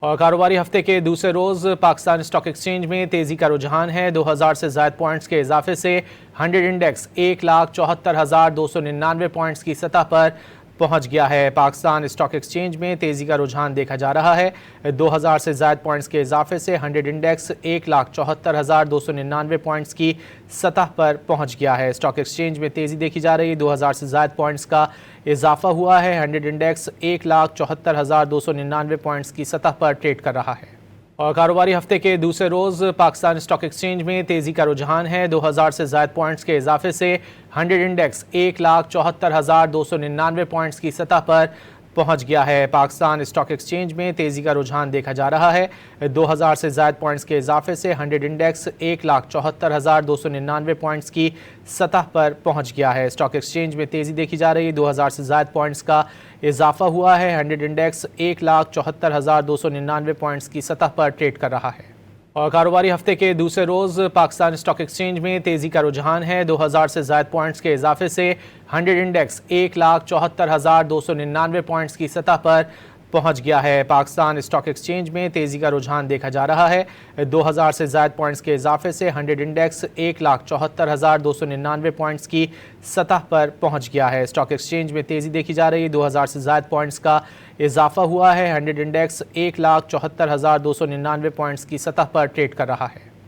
اور کاروباری ہفتے کے دوسرے روز پاکستان اسٹاک ایکسچینج میں تیزی کا رجحان ہے۔ 2000 سے زائد پوائنٹس کے اضافے سے 100 انڈیکس 1,74,299 پوائنٹس کی سطح پر پہنچ گیا ہے۔ پاکستان اسٹاک ایکسچینج میں تیزی کا رجحان دیکھا جا رہا ہے۔ 2000 سے زائد پوائنٹس کے اضافے سے 100 انڈیکس 1,74,299 پوائنٹس کی سطح پر پہنچ گیا ہے۔ اسٹاک ایکسچینج میں تیزی دیکھی جا رہی ہے۔ 2000 سے زائد پوائنٹس کا اضافہ ہوا ہے۔ 100 انڈیکس 1,74,299 پوائنٹس کی سطح پر ٹریڈ کر رہا ہے۔ اور کاروباری ہفتے کے دوسرے روز پاکستان اسٹاک ایکسچینج میں تیزی کا رجحان ہے۔ 2000 سے زائد پوائنٹس کے اضافے سے 100 انڈیکس 1,74,299 پوائنٹس کی سطح پر پہنچ گیا ہے۔ پاکستان اسٹاک ایکسچینج میں تیزی کا رجحان دیکھا جا رہا ہے۔ 2000 سے زائد پوائنٹس کے اضافے سے 100 انڈیکس 1,74,299 پوائنٹس کی سطح پر پہنچ گیا ہے۔ اسٹاک ایکسچینج میں تیزی دیکھی جا رہی ہے۔ 2000 سے زائد پوائنٹس کا اضافہ ہوا ہے۔ 100 انڈیکس 1,74,299 پوائنٹس کی سطح پر ٹریڈ کر رہا ہے۔ اور کاروباری ہفتے کے دوسرے روز پاکستان اسٹاک ایکسچینج میں تیزی کا رجحان ہے۔ 2000 سے زائد پوائنٹس کے اضافے سے 100 انڈیکس 1,74,299 پوائنٹس کی سطح پر پہنچ گیا ہے۔ پاکستان اسٹاک ایکسچینج میں تیزی کا رجحان دیکھا جا رہا ہے۔ 2000 سے زائد پوائنٹس کے اضافے سے 100 انڈیکس 1,74,299 پوائنٹس کی سطح پر پہنچ گیا ہے۔ اسٹاک ایکسچینج میں تیزی دیکھی جا رہی ہے۔ 2000 سے زائد پوائنٹس کا اضافہ ہوا ہے۔ 100 انڈیکس 1,74,299 پوائنٹس کی سطح پر ٹریڈ کر رہا ہے۔